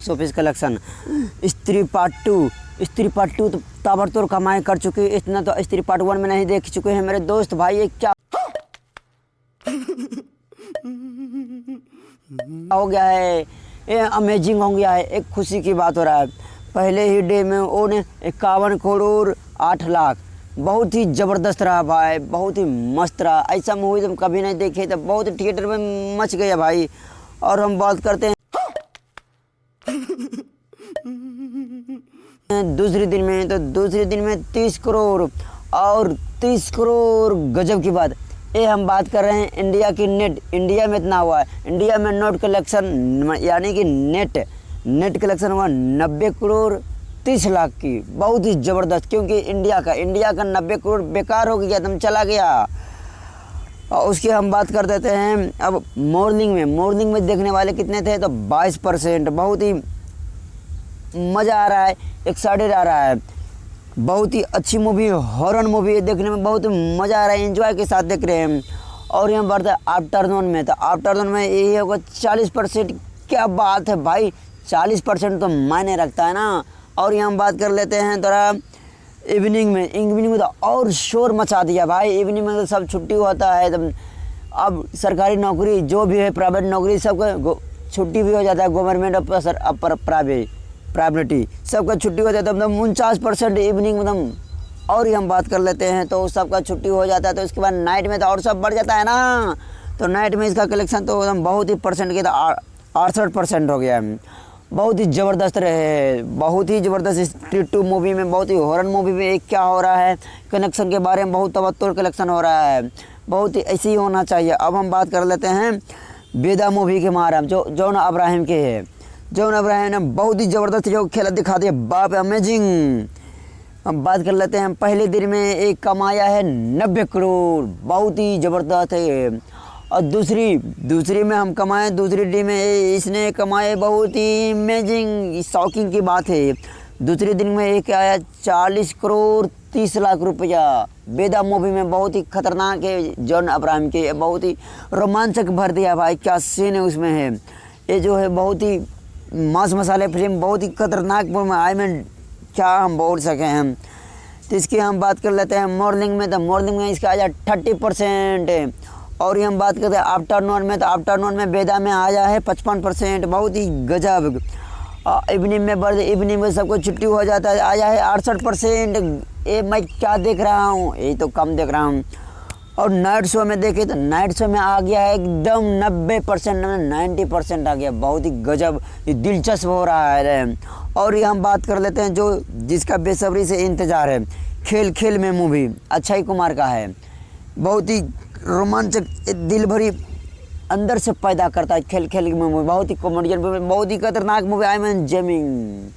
Office collection स्त्री part two तो ताबड़तोड़ कमाई कर चुकी है। इतना तो स्त्री पार्ट वन में नहीं देख चुके हैं मेरे दोस्त भाई। ये क्या हो गया है, ये अमेजिंग हो गया है। एक खुशी की बात हो रहा है, पहले ही डे में उन्हें 51 करोड़ 8 लाख, बहुत ही ज़बरदस्त रहा भाई, बहुत ही मस्त रहा। ऐसा मूवी तुम कभी नहीं देखे, तो बहुत थिएटर में मच गया भाई। और हम बात करते हैं दूसरे दिन में, तो दूसरे दिन में 30 करोड़ और 30 करोड़ गजब की बात। ये हम बात कर रहे हैं इंडिया की नेट। इंडिया में इतना हुआ है, इंडिया में नोट कलेक्शन यानी कि नेट कलेक्शन हुआ 90 करोड़ 30 लाख की, बहुत ही ज़बरदस्त। क्योंकि इंडिया का 90 करोड़ बेकार हो गया, एकदम चला गया। और उसकी हम बात कर देते हैं अब मॉर्निंग में देखने वाले कितने थे, तो 22%। बहुत ही मज़ा आ रहा है, एक्साइटेड आ रहा है। बहुत ही अच्छी मूवी, हॉरर मूवी है, देखने में बहुत मज़ा आ रहा है, एंजॉय के साथ देख रहे हैं। और यहाँ बढ़ता है आफ्टरनून में, तो आफ्टरनून में यही होगा 40%। क्या बात है भाई, 40% तो मायने रखता है ना। और यहाँ बात कर लेते हैं थोड़ा इवनिंग में तो और शोर मचा दिया भाई। इवनिंग में तो सब छुट्टी होता है, तो अब सरकारी नौकरी जो भी है, प्राइवेट नौकरी, सबका छुट्टी भी हो जाता है। गवर्नमेंट और प्राइवेटी सबका छुट्टी हो जाता है, मतलब 49% इवनिंग में। और ही हम बात कर लेते हैं तो सबका छुट्टी हो जाता है, तो उसके बाद नाइट में तो और सब बढ़ जाता है ना। तो नाइट में इसका कलेक्शन तो एकदम बहुत ही परसेंट के 68% हो गया है। बहुत ही ज़बरदस्त रहे, बहुत ही ज़बरदस्त। स्ट्रीट 2 मूवी में, बहुत ही हॉरर मूवी में एक क्या हो रहा है, कनेक्शन के बारे में बहुत तबत्तुर कलेक्शन हो रहा है, बहुत ही ऐसे ही होना चाहिए। अब हम बात कर लेते हैं बेदा मूवी के मारे, जो जॉन अब्राहम के है। जॉन अब्राहम ने बहुत ही ज़बरदस्त जो खेला दिखा दिया, बाप अमेजिंग। हम बात कर लेते हैं पहले दिन में एक कमाया है 90 करोड़, बहुत ही ज़बरदस्त है। और दूसरी में हम कमाए, दूसरी दिन में इसने कमाए, बहुत ही अमेजिंग शॉकिंग की बात है। दूसरे दिन में एक आया 40 करोड़ 30 लाख रुपया। बेदा मूवी में बहुत ही खतरनाक है, जॉन अब्राहम के, बहुत ही रोमांचक भर दिया भाई। क्या सीन है उसमें है, ये जो है बहुत ही मांस मसाले फिल्म, बहुत ही खतरनाक फिल्म। आई में क्या हम बोल सकें हम। तो इसकी हम बात कर लेते हैं मॉर्निंग में, तो मॉर्निंग में इसका आ जाए 30% है। और ये हम बात करते हैं आफ्टरनून में, तो आफ्टरनून में बेदा में आया है 55%, बहुत ही गजब। इवनिंग में सबको छुट्टी हो जाता है, आया है 68%। ये मैं क्या देख रहा हूँ, ये तो कम देख रहा हूँ। और नाइट शो में देखे तो नाइट शो में आ गया है एकदम 90%, 90% आ गया, बहुत ही गजब। ये दिलचस्प हो रहा है। और ये हम बात कर लेते हैं जो जिसका बेसब्री से इंतज़ार है, खेल में मूवी अक्षय कुमार का है। बहुत ही रोमांचक, दिल भरी अंदर से पैदा करता है खेल में मूवी, बहुत ही कॉमेडियन मूवी, बहुत ही खतरनाक मूवी। I mean जेमिंग।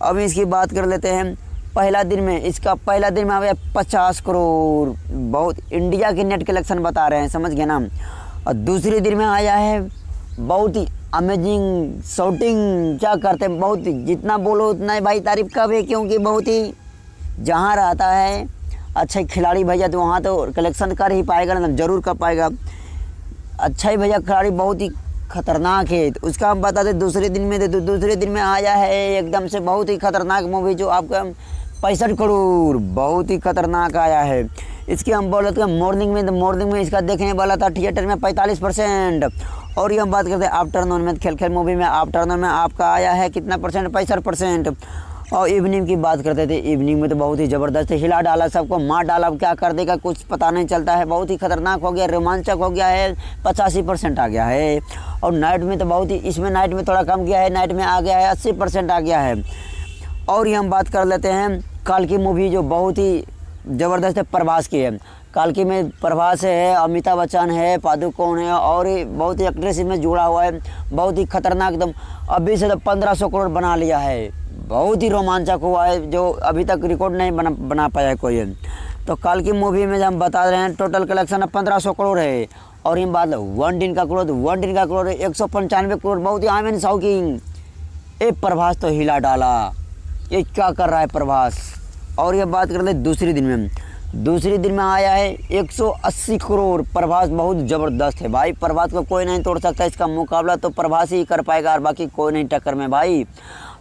अब इसकी बात कर लेते हैं पहला दिन में आ गया 50 करोड़, बहुत इंडिया की नेट कलेक्शन बता रहे हैं, समझ गए ना। और दूसरे दिन में आया है बहुत ही अमेजिंग शूटिंग, क्या करते हैं, बहुत ही जितना बोलो उतना ही भाई तारीफ का भी, क्योंकि बहुत ही जहाँ रहता है अच्छा खिलाड़ी भैया, तो वहाँ तो कलेक्शन कर ही पाएगा ना, ज़रूर कर पाएगा। अच्छा ही भैया खिलाड़ी बहुत ही खतरनाक है। तो उसका हम बता दें दूसरे दिन में आया है एकदम से बहुत ही खतरनाक मूवी, जो आपका 65 करोड़, बहुत ही खतरनाक आया है। इसकी हम बोले तो मॉर्निंग में, तो मॉर्निंग में इसका देखने वाला था थिएटर में 45%। और ये हम बात करते हैं आफ्टरनून में, खेल मूवी में आफ्टरनून में आपका आया है कितना परसेंट, 65%। और इवनिंग की बात करते थे, इवनिंग में तो बहुत ही ज़बरदस्त हिला डाला, सबको मार डाला, अब क्या कर देगा कुछ पता नहीं चलता है, बहुत ही खतरनाक हो गया, रोमांचक हो गया है, 85% आ गया है। और नाइट में तो बहुत ही, इसमें नाइट में थोड़ा कम गया है, नाइट में आ गया है 80% आ गया है। और ये हम बात कर लेते हैं काल की मूवी, जो बहुत ही ज़बरदस्त है, प्रभास की है। काल की में प्रभास है, अमिताभ बच्चन है, पादुकोण है, और बहुत ही एक्ट्रेस इसमें जुड़ा हुआ है, बहुत ही खतरनाक एकदम। अभी से तो 1500 करोड़ बना लिया है, बहुत ही रोमांचक हुआ है, जो अभी तक रिकॉर्ड नहीं बना पाया कोई है। तो कल की मूवी में हम बता रहे हैं टोटल कलेक्शन 1500 करोड़ है। और ये बात वन दिन का करोड़ है 195 करोड़, बहुत ही आई मीन शॉकिंग। ये प्रभास तो हिला डाला, ये क्या कर रहा है प्रभास। और ये बात कर ले दूसरे दिन में, दूसरे दिन में आया है 180 करोड़। प्रभास बहुत ज़बरदस्त है भाई, प्रभास को कोई नहीं तोड़ सकता, इसका मुकाबला तो प्रभास ही कर पाएगा और बाकी कोई नहीं टक्कर में भाई।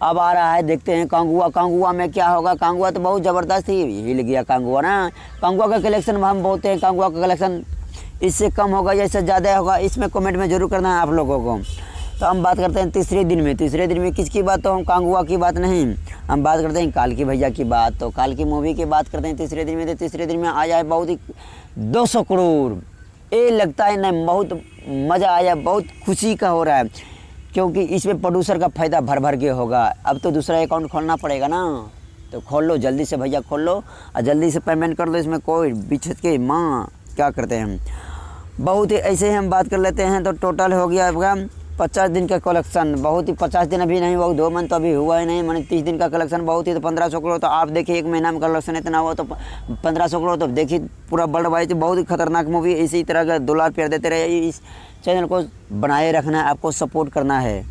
अब आ रहा है, देखते हैं कांगुआ। कांगुआ में क्या होगा? कांगुआ तो बहुत ज़बरदस्त ही हिल गया कांगुआ ना। कांगुआ का कलेक्शन हम बोलते हैं, कांगुआ का कलेक्शन इससे कम होगा या इससे ज़्यादा होगा, इसमें कमेंट में ज़रूर करना है आप लोगों को। तो हम बात करते हैं तीसरे दिन में। तीसरे दिन में किसकी बात? तो हम कांगुआ की बात नहीं, हम बात करते हैं काल्की भैया की बात। तो काल्की मूवी की बात करते हैं तीसरे दिन में। तो तीसरे दिन में आया है बहुत ही 200 करोड़। ये लगता है ना बहुत मज़ा आया, बहुत खुशी का हो रहा है, क्योंकि इसमें प्रोड्यूसर का फ़ायदा भर भर के होगा। अब तो दूसरा अकाउंट खोलना पड़ेगा ना, तो खोल लो जल्दी से भैया, खोल लो और जल्दी से पेमेंट कर लो। इसमें कोई बिछत के माँ क्या करते हैं हम, बहुत ही ऐसे ही हम बात कर लेते हैं। तो टोटल हो गया आपका 50 दिन का कलेक्शन। बहुत ही 50 दिन अभी नहीं हुआ, 2 मंथ तो अभी हुआ ही नहीं, मैंने 30 दिन का कलेक्शन बहुत ही। तो 1500 करोड़ तो आप देखिए, एक महीना में कलेक्शन इतना हुआ तो 1500 करोड़ तो देखिए पूरा वर्ल्ड वाइड बहुत ही खतरनाक मूवी। इसी तरह का $2 प्यार देते रहे। इस चैनल को बनाए रखना है, आपको सपोर्ट करना है।